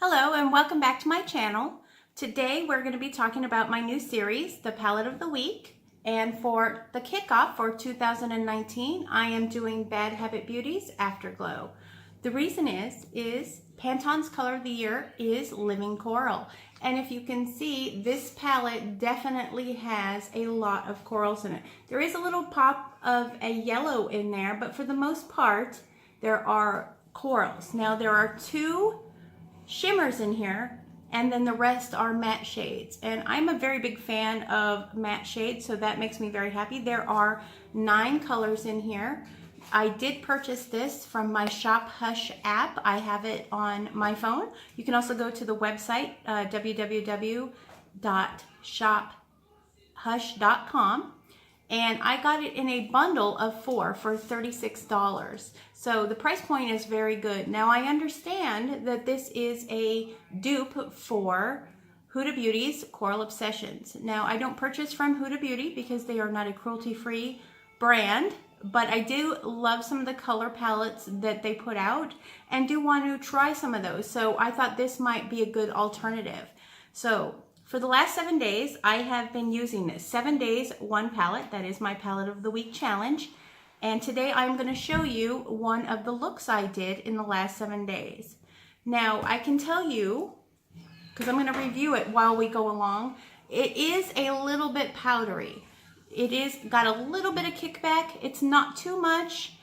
Hello and welcome back to my channel. Today we're going to be talking about my new series, the Palette of the Week. And for the kickoff for 2019, I am doing Bad Habit Beauty's Afterglow. The reason is Pantone's color of the year is Living Coral. And if you can see, this palette definitely has a lot of corals in it. There is a little pop of a yellow in there, but for the most part, there are corals. Now there are two shimmers in here, and then the rest are matte shades, and I'm a very big fan of matte shades, so that makes me very happy. There are 9 colors in here. I did purchase this from my ShopHush app. I have it on my phone. You can also go to the website www.shophush.com, and I got it in a bundle of 4 for $36. So the price point is very good. Now I understand that this is a dupe for Huda Beauty's Coral Obsessions. Now I don't purchase from Huda Beauty because they are not a cruelty-free brand, but I do love some of the color palettes that they put out and do want to try some of those. So I thought this might be a good alternative. So for the last 7 days, I have been using this. 7 days, 1 palette. That is my Palette of the Week challenge. And today I'm going to show you one of the looks I did in the last 7 days. Now, I can tell you, because I'm going to review it while we go along, it is a little bit powdery. It is got a little bit of kickback. It's not too much.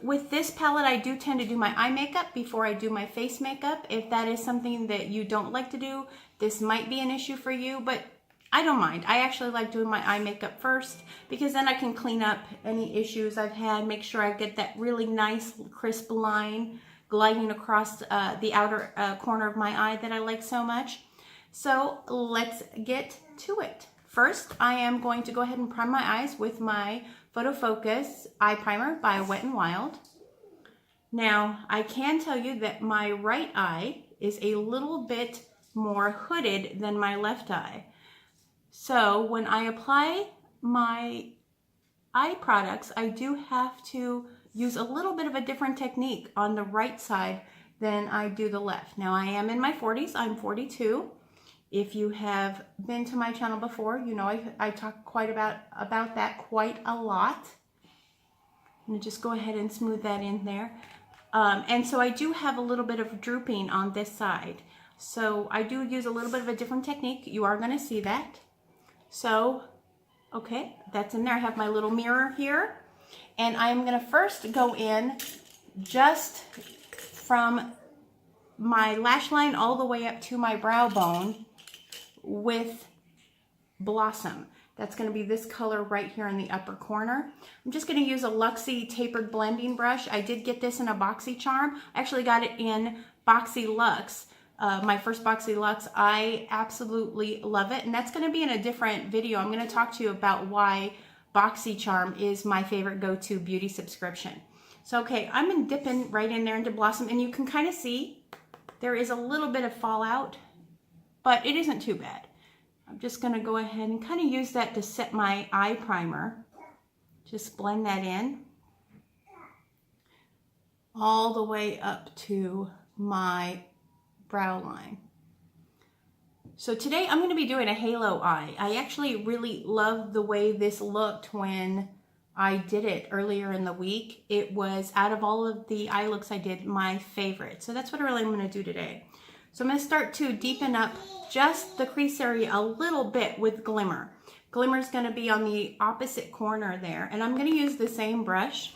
With this palette, I do tend to do my eye makeup before I do my face makeup. If that is something that you don't like to do, this might be an issue for you, but I don't mind. I actually like doing my eye makeup first because then I can clean up any issues I've had, make sure I get that really nice crisp line gliding across the outer corner of my eye that I like so much. So let's get to it. First, I am going to go ahead and prime my eyes with my Photo Focus Eye Primer by Wet n Wild. Now, I can tell you that my right eye is a little bit more hooded than my left eye. So when I apply my eye products, I do have to use a little bit of a different technique on the right side than I do the left. Now, I am in my 40s. I'm 42. If you have been to my channel before, you know I talk quite about that quite a lot. I'm going to just go ahead and smooth that in there. And so I do have a little bit of drooping on this side. So I do use a little bit of a different technique. You are going to see that. So, okay, that's in there. I have my little mirror here. And I'm going to first go in just from my lash line all the way up to my brow bone with Blossom. That's going to be this color right here in the upper corner. I'm just going to use a Luxie tapered blending brush. I did get this in a BoxyCharm. I actually got it in BoxyLuxe. My first BoxyLuxe. I absolutely love it, and that's going to be in a different video. I'm going to talk to you about why BoxyCharm is my favorite go-to beauty subscription. So, okay, I'm dipping right in there into Blossom, and you can kind of see there is a little bit of fallout, but it isn't too bad. I'm just going to go ahead and kind of use that to set my eye primer. Just blend that in all the way up to my brow line. So today I'm going to be doing a halo eye. I actually really love the way this looked when I did it earlier in the week. It was, out of all of the eye looks I did, my favorite. So that's what I really am going to do today. So I'm going to start to deepen up just the crease area a little bit with Glimmer. Glimmer is going to be on the opposite corner there, and I'm going to use the same brush.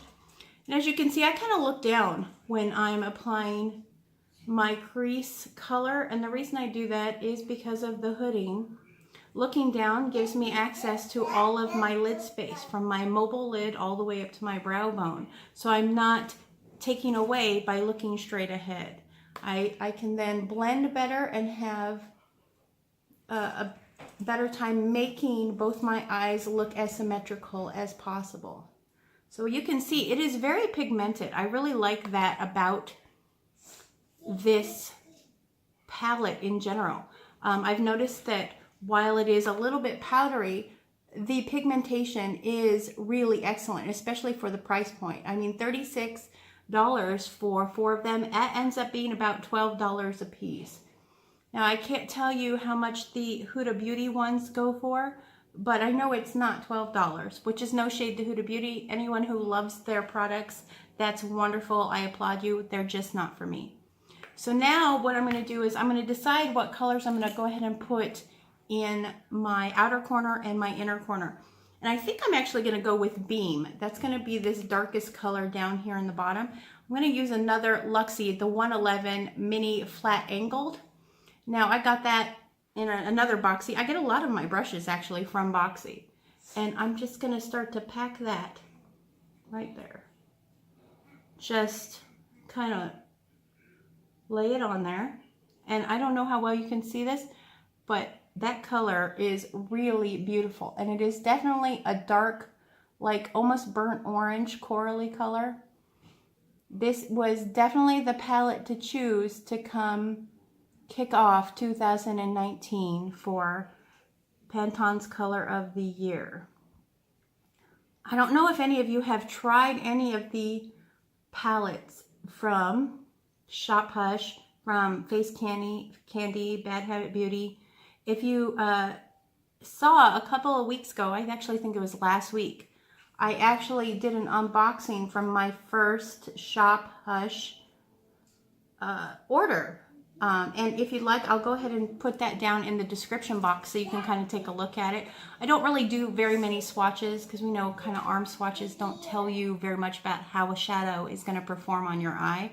And as you can see, I kind of look down when I'm applying my crease color, and the reason I do that is because of the hooding. Looking down gives me access to all of my lid space, from my mobile lid all the way up to my brow bone. So I'm not taking away by looking straight ahead. I can then blend better and have a better time making both my eyes look as symmetrical as possible. So you can see it is very pigmented. I really like that about this palette in general. I've noticed that while it is a little bit powdery, the pigmentation is really excellent, especially for the price point. I mean, $36 for 4 of them. That ends up being about $12 a piece. Now, I can't tell you how much the Huda Beauty ones go for, but I know it's not $12, which is no shade to Huda Beauty. Anyone who loves their products, that's wonderful. I applaud you. They're just not for me. So now what I'm going to do is I'm going to decide what colors I'm going to go ahead and put in my outer corner and my inner corner. And I think I'm actually going to go with Beam. That's going to be this darkest color down here in the bottom. I'm going to use another Luxie, the 111 Mini Flat Angled. Now, I got that in another Boxy. I get a lot of my brushes actually from Boxy. And I'm just going to start to pack that right there. Just kind of lay it on there. And I don't know how well you can see this, but that color is really beautiful. And it is definitely a dark, like almost burnt orange corally color. This was definitely the palette to choose to kick off 2019 for Pantone's Color of the Year. I don't know if any of you have tried any of the palettes from ShopHush, from Face Candy, Bad Habit Beauty. If you saw a couple of weeks ago, I actually think it was last week, I actually did an unboxing from my first ShopHush order. And if you'd like, I'll go ahead and put that down in the description box so you can kind of take a look at it. I don't really do very many swatches because we know kind of arm swatches don't tell you very much about how a shadow is going to perform on your eye.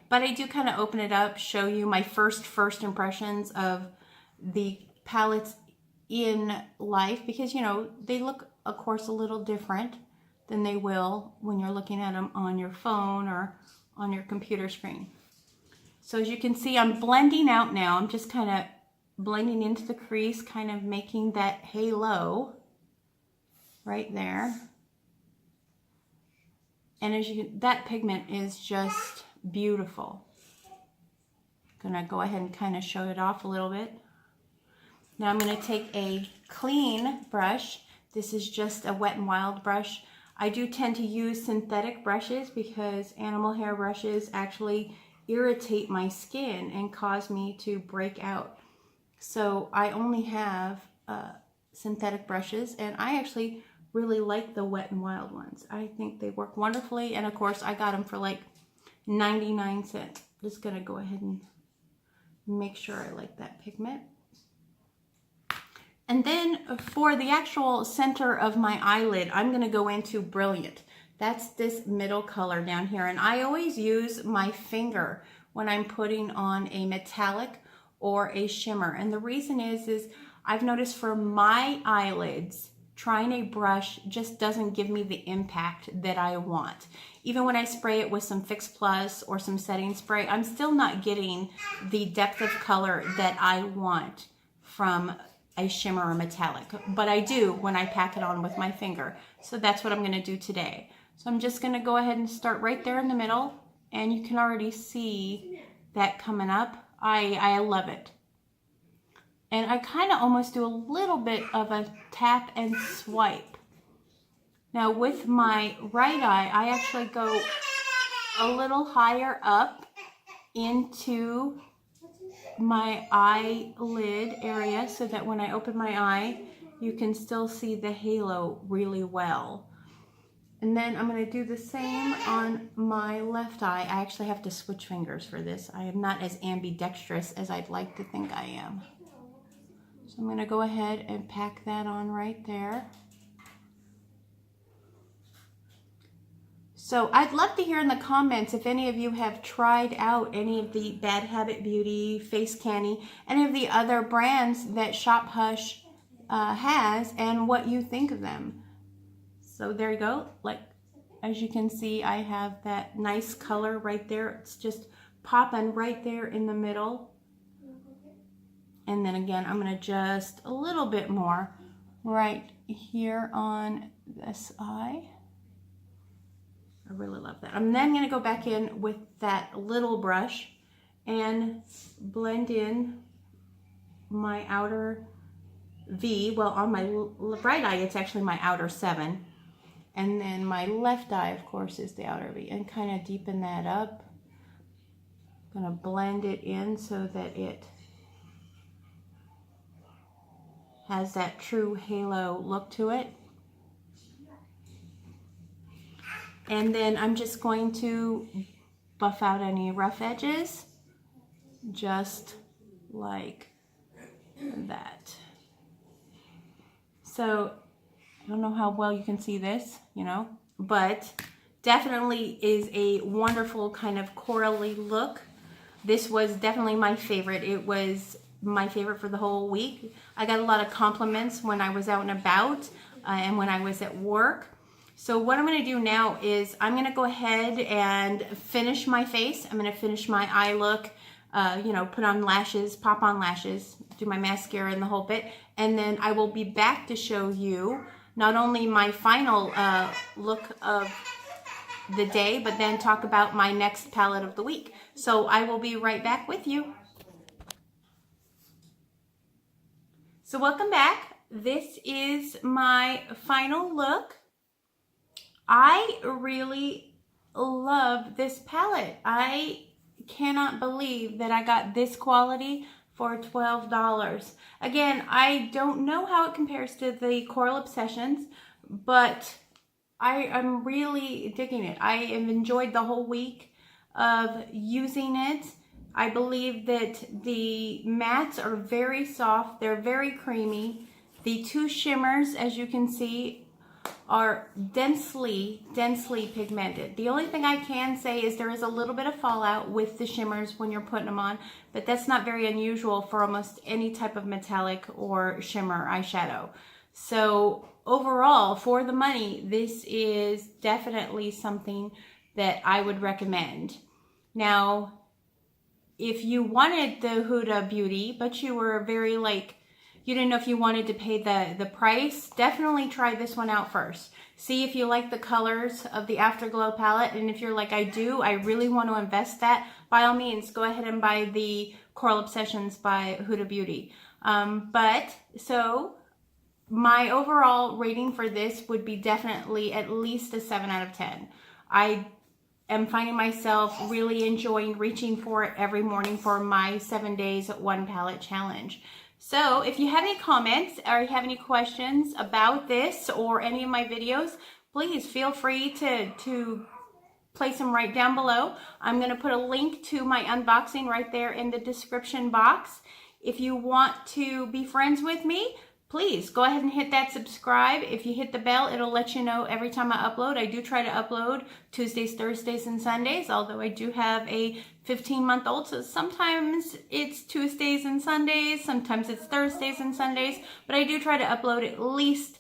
But I do kind of open it up, show you my first impressions of the palettes in life, because, you know, they look, of course, a little different than they will when you're looking at them on your phone or on your computer screen. So as you can see, I'm blending out now. I'm just kind of blending into the crease, kind of making that halo right there. And as you can, that pigment is just beautiful. Gonna go ahead and kind of show it off a little bit. Now I'm going to take a clean brush. This is just a Wet n Wild brush. I do tend to use synthetic brushes because animal hair brushes actually irritate my skin and cause me to break out. So I only have synthetic brushes, and I actually really like the Wet n Wild ones. I think they work wonderfully, and of course I got them for like 99 cents. Just going to go ahead and make sure I like that pigment. And then for the actual center of my eyelid, I'm going to go into Brilliant. That's this middle color down here. And I always use my finger when I'm putting on a metallic or a shimmer. And the reason is I've noticed for my eyelids, trying a brush just doesn't give me the impact that I want. Even when I spray it with some Fix Plus or some setting spray, I'm still not getting the depth of color that I want from a shimmer or metallic, but I do when I pack it on with my finger. So that's what I'm going to do today. So I'm just going to go ahead and start right there in the middle, and you can already see that coming up. I love it. And I kind of almost do a little bit of a tap and swipe. Now with my right eye, I actually go a little higher up into my eyelid area so that when I open my eye, you can still see the halo really well. And then I'm going to do the same on my left eye. I actually have to switch fingers for this. I am not as ambidextrous as I'd like to think I am. So I'm going to go ahead and pack that on right there. So I'd love to hear in the comments if any of you have tried out any of the Bad Habit Beauty, Face Candy, any of the other brands that ShopHush has, and what you think of them. So there you go. Like, as you can see, I have that nice color right there. It's just popping right there in the middle. And then again, I'm going to just a little bit more right here on this eye. I really love that. I'm then going to go back in with that little brush and blend in my outer V. Well, on my right eye, it's actually my outer 7. And then my left eye, of course, is the outer V, and kind of deepen that up. I'm going to blend it in so that it has that true halo look to it. And then I'm just going to buff out any rough edges, just like that. So I don't know how well you can see this, you know, but definitely is a wonderful kind of corally look. This was definitely my favorite. It was my favorite for the whole week. I got a lot of compliments when I was out and about and when I was at work. So what I'm going to do now is I'm going to go ahead and finish my face. I'm going to finish my eye look, you know, put on lashes, pop on lashes, do my mascara and the whole bit. And then I will be back to show you not only my final look of the day, but then talk about my next palette of the week. So I will be right back with you. So welcome back. This is my final look. I really love this palette. I cannot believe that I got this quality for $12. Again, I don't know how it compares to the Coral Obsessions, but I'm really digging it. I have enjoyed the whole week of using it. I believe that the mattes are very soft. They're very creamy. The two shimmers, as you can see, are densely pigmented. The only thing I can say is there is a little bit of fallout with the shimmers when you're putting them on, but that's not very unusual for almost any type of metallic or shimmer eyeshadow. So overall, for the money, this is definitely something that I would recommend. Now, if you wanted the Huda Beauty, but you were very like, you didn't know if you wanted to pay the price, definitely try this one out first. See if you like the colors of the Afterglow palette, and if you're like, I do, I really want to invest that, by all means, go ahead and buy the Coral Obsessions by Huda Beauty. So my overall rating for this would be definitely at least a 7 out of 10. I am finding myself really enjoying reaching for it every morning for my 7 days 1 palette challenge. So if you have any comments or you have any questions about this or any of my videos, please feel free to place them right down below. I'm going to put a link to my unboxing right there in the description box. If you want to be friends with me, please go ahead and hit that subscribe. If you hit the bell, it'll let you know every time I upload. I do try to upload Tuesdays, Thursdays, and Sundays, although I do have a 15-month-old, so sometimes it's Tuesdays and Sundays, sometimes it's Thursdays and Sundays, but I do try to upload at least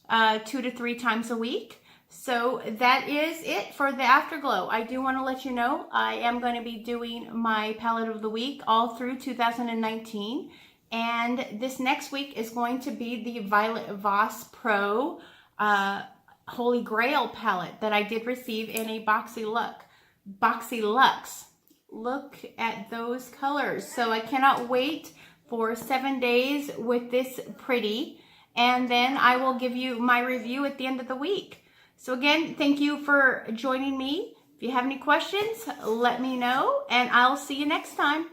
2 to 3 times a week. So that is it for the Afterglow. I do want to let you know I am going to be doing my palette of the week all through 2019. And this next week is going to be the Violet Voss Pro Holy Grail palette that I did receive in a Boxy Luxe. Look at those colors. So I cannot wait for 7 days with this pretty. And then I will give you my review at the end of the week. So again, thank you for joining me. If you have any questions, let me know, and I'll see you next time.